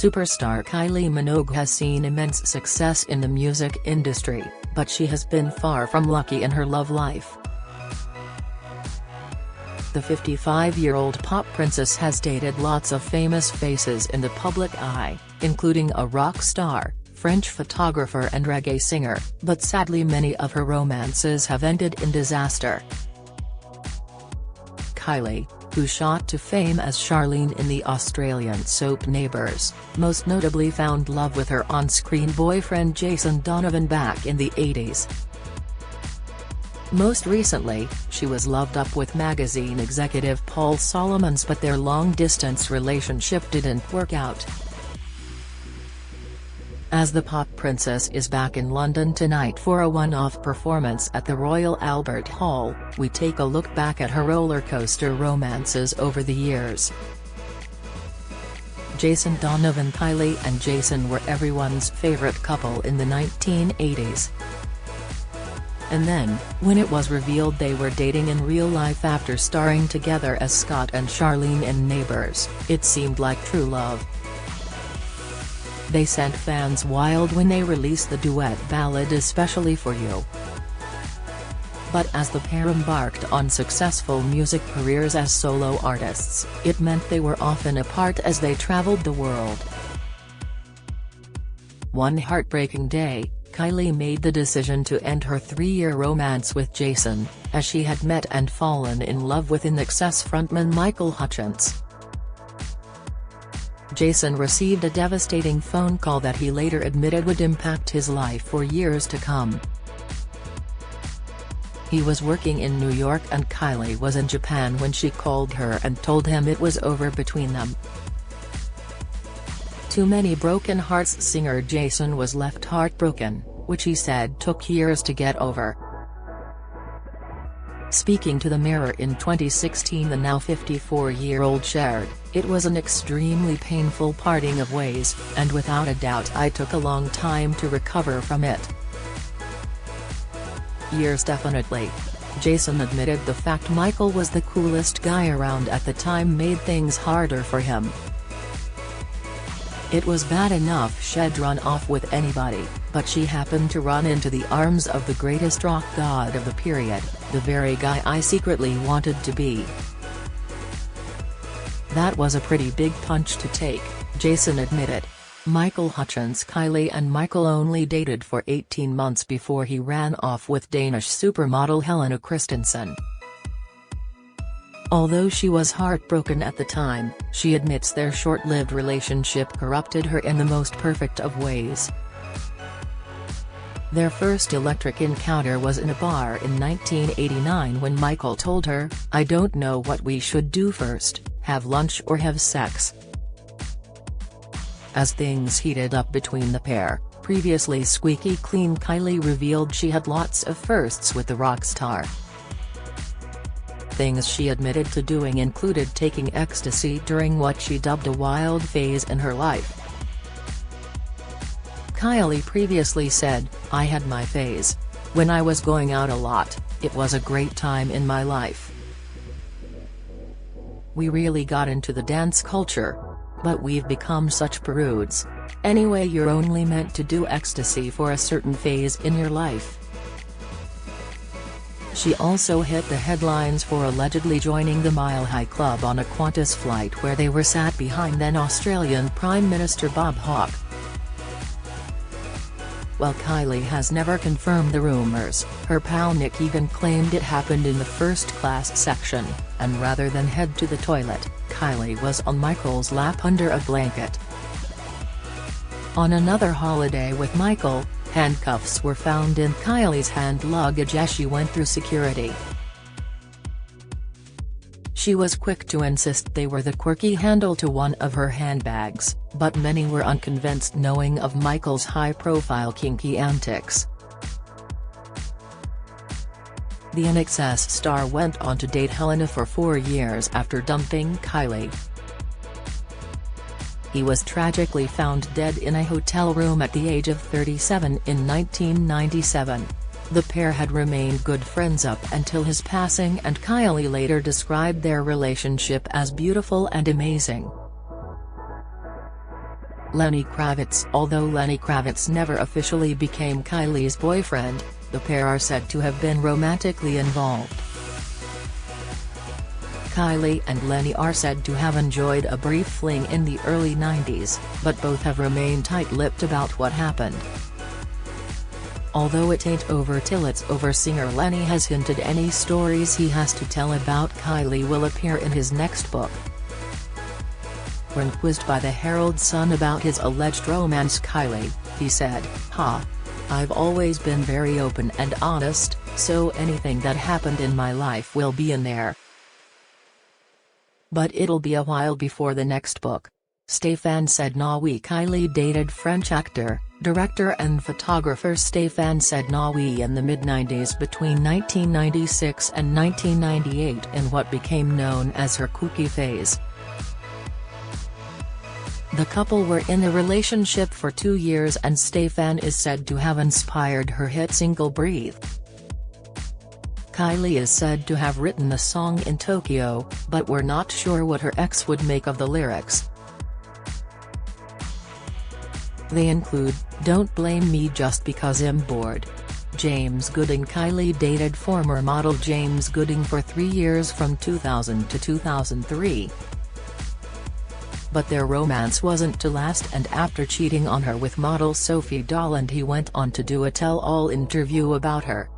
Superstar Kylie Minogue has seen immense success in the music industry, but she has been far from lucky in her love life. The 55-year-old pop princess has dated lots of famous faces in the public eye, including a rock star, French photographer and reggae singer, but sadly many of her romances have ended in disaster. Kylie, who shot to fame as Charlene in the Australian soap Neighbours, most notably found love with her on-screen boyfriend Jason Donovan back in the 80s. Most recently, she was loved up with magazine executive Paul Solomons, but their long-distance relationship didn't work out. As the pop princess is back in London tonight for a one-off performance at the Royal Albert Hall, we take a look back at her roller-coaster romances over the years. Jason Donovan. Kylie and Jason were everyone's favorite couple in the 1980s. And then, when it was revealed they were dating in real life after starring together as Scott and Charlene in Neighbours, it seemed like true love. They sent fans wild when they released the duet ballad Especially For You. But as the pair embarked on successful music careers as solo artists, it meant they were often apart as they traveled the world. One heartbreaking day, Kylie made the decision to end her 3-year romance with Jason, as she had met and fallen in love with INXS frontman Michael Hutchence. Jason received a devastating phone call that he later admitted would impact his life for years to come. He was working in New York and Kylie was in Japan when she called her and told him it was over between them. Too Many Broken Hearts singer Jason was left heartbroken, which he said took years to get over. Speaking to the Mirror in 2016, the now 54-year-old shared, "It was an extremely painful parting of ways, and without a doubt I took a long time to recover from it." Years definitely. Jason admitted the fact Michael was the coolest guy around at the time made things harder for him. "It was bad enough she'd run off with anybody, but she happened to run into the arms of the greatest rock god of the period, the very guy I secretly wanted to be. That was a pretty big punch to take," Jason admitted. Michael Hutchence. Kylie and Michael only dated for 18 months before he ran off with Danish supermodel Helena Christensen. Although she was heartbroken at the time, she admits their short-lived relationship corrupted her in the most perfect of ways. Their first electric encounter was in a bar in 1989 when Michael told her, "I don't know what we should do first, have lunch or have sex." As things heated up between the pair, previously squeaky clean Kylie revealed she had lots of firsts with the rock star. Things she admitted to doing included taking ecstasy during what she dubbed a wild phase in her life. Kylie previously said, "I had my phase. When I was going out a lot, it was a great time in my life. We really got into the dance culture. But we've become such prudes. Anyway, you're only meant to do ecstasy for a certain phase in your life." She also hit the headlines for allegedly joining the Mile High Club on a Qantas flight where they were sat behind then Australian Prime Minister Bob Hawke. While Kylie has never confirmed the rumours, her pal Nick even claimed it happened in the first-class section, and rather than head to the toilet, Kylie was on Michael's lap under a blanket. On another holiday with Michael, handcuffs were found in Kylie's hand luggage as she went through security. She was quick to insist they were the quirky handle to one of her handbags, but many were unconvinced knowing of Michael's high-profile kinky antics. The INXS star went on to date Helena for 4 years after dumping Kylie. He was tragically found dead in a hotel room at the age of 37 in 1997. The pair had remained good friends up until his passing, and Kylie later described their relationship as beautiful and amazing. Lenny Kravitz. Although Lenny Kravitz never officially became Kylie's boyfriend, the pair are said to have been romantically involved. Kylie and Lenny are said to have enjoyed a brief fling in the early 90s, but both have remained tight-lipped about what happened. Although it ain't over till it's over, singer Lenny has hinted any stories he has to tell about Kylie will appear in his next book. When quizzed by the Herald Sun about his alleged romance, Kylie, he said, I've always been very open and honest, so anything that happened in my life will be in there. But it'll be a while before the next book. Stéphane Sednaoui. Kylie dated French actor, director and photographer Stéphane Sednaoui in the mid-90s between 1996 and 1998 in what became known as her kooky phase. The couple were in a relationship for 2 years and Stéphane is said to have inspired her hit single Breathe. Kylie is said to have written the song in Tokyo, but we're not sure what her ex would make of the lyrics. They include, Don't Blame Me Just Because I'm Bored. James Gooding. Kylie dated former model James Gooding for 3 years from 2000 to 2003. But their romance wasn't to last, and after cheating on her with model Sophie Dolland, he went on to do a tell-all interview about her.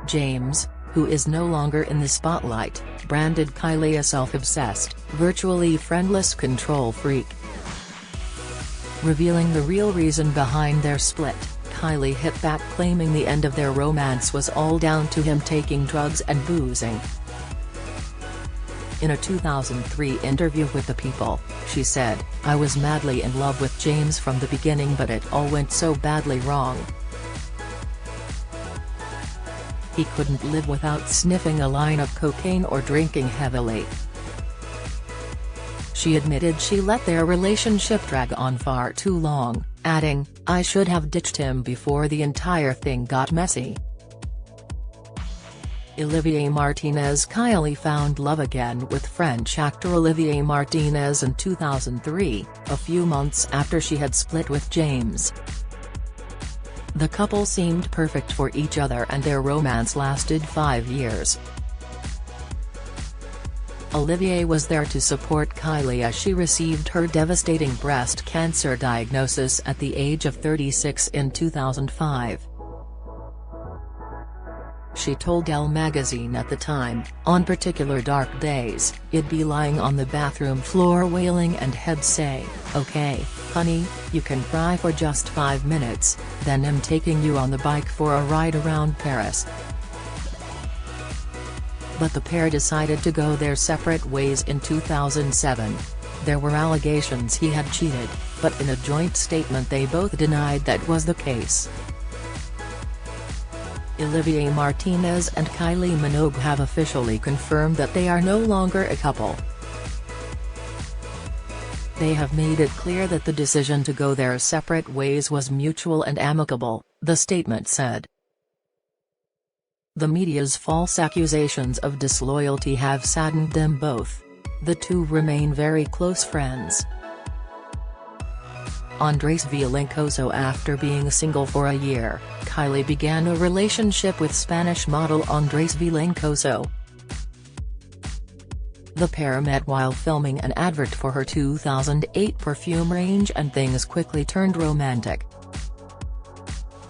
James, who is no longer in the spotlight, branded Kylie a self-obsessed, virtually friendless control freak. Revealing the real reason behind their split, Kylie hit back, claiming the end of their romance was all down to him taking drugs and boozing. In a 2003 interview with The People, she said, I was madly in love with James from the beginning, but it all went so badly wrong. He couldn't live without sniffing a line of cocaine or drinking heavily. She admitted she let their relationship drag on far too long, adding, I should have ditched him before the entire thing got messy. Olivier Martinez. Kylie found love again with French actor Olivier Martinez in 2003, a few months after she had split with James. The couple seemed perfect for each other and their romance lasted 5 years. Olivier was there to support Kylie as she received her devastating breast cancer diagnosis at the age of 36 in 2005. She told Elle magazine at the time, on particular dark days, I'd be lying on the bathroom floor wailing and he'd say, okay, honey, you can cry for just 5 minutes, then I'm taking you on the bike for a ride around Paris. But the pair decided to go their separate ways in 2007. There were allegations he had cheated, but in a joint statement they both denied that was the case. Olivier Martinez and Kylie Minogue have officially confirmed that they are no longer a couple. They have made it clear that the decision to go their separate ways was mutual and amicable, the statement said. The media's false accusations of disloyalty have saddened them both. The two remain very close friends. Andrés Vilencoso. After being single for a year, Kylie began a relationship with Spanish model Andrés Vilencoso. The pair met while filming an advert for her 2008 perfume range and things quickly turned romantic.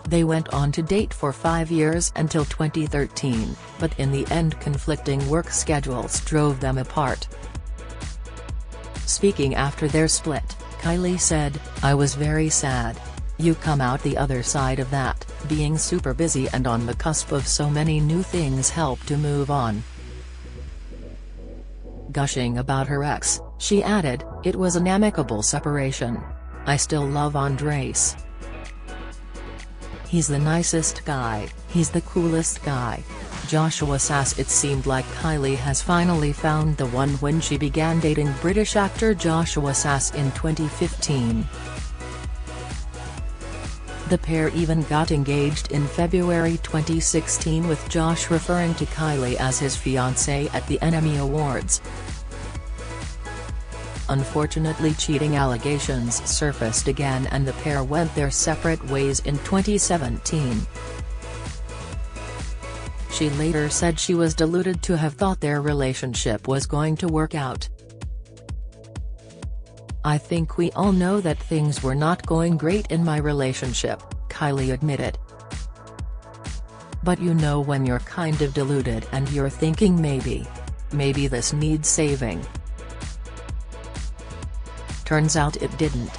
They went on to date for 5 years until 2013, but in the end conflicting work schedules drove them apart. Speaking after their split, Kylie said, I was very sad. You come out the other side of that, being super busy and on the cusp of so many new things help to move on. Gushing about her ex, she added, it was an amicable separation. I still love Andrés. He's the nicest guy, he's the coolest guy. Joshua Sass. It seemed like Kylie has finally found the one when she began dating British actor Joshua Sass in 2015. The pair even got engaged in February 2016, with Josh referring to Kylie as his fiancée at the NME Awards. Unfortunately, cheating allegations surfaced again and the pair went their separate ways in 2017. She later said she was deluded to have thought their relationship was going to work out. "I think we all know that things were not going great in my relationship," Kylie admitted. "But you know when you're kind of deluded and you're thinking maybe this needs saving. Turns out it didn't."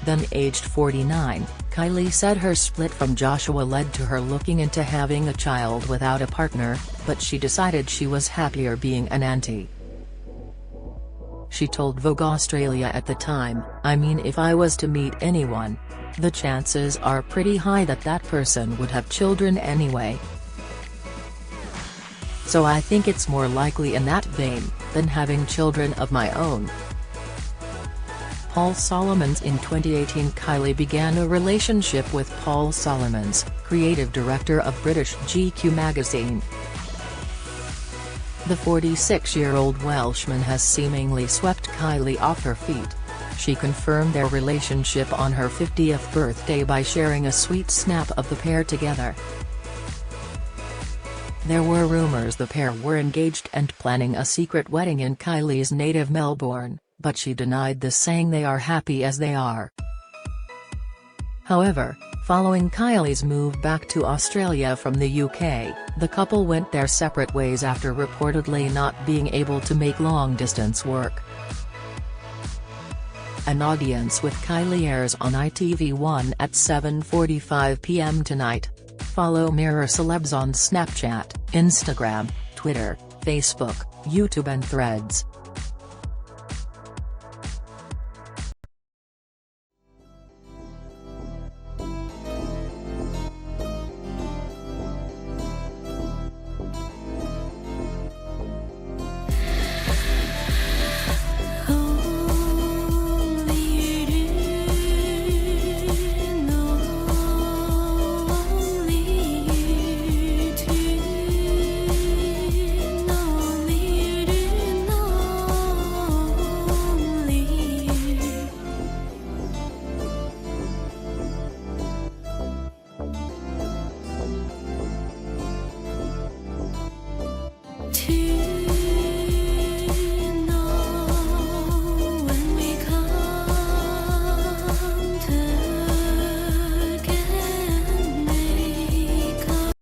Then aged 49, Kylie said her split from Joshua led to her looking into having a child without a partner, but she decided she was happier being an auntie. She told Vogue Australia at the time, "I mean, if I was to meet anyone, the chances are pretty high that that person would have children anyway. So I think it's more likely in that vein, than having children of my own." Paul Solomons. In 2018, Kylie began a relationship with Paul Solomons, creative director of British GQ magazine. The 46-year-old Welshman has seemingly swept Kylie off her feet. She confirmed their relationship on her 50th birthday by sharing a sweet snap of the pair together. There were rumours the pair were engaged and planning a secret wedding in Kylie's native Melbourne, but she denied this, saying they are happy as they are. However, following Kylie's move back to Australia from the UK, the couple went their separate ways after reportedly not being able to make long-distance work. An Audience with Kylie airs on ITV1 at 7:45 p.m. tonight. Follow Mirror Celebs on Snapchat, Instagram, Twitter, Facebook, YouTube and Threads.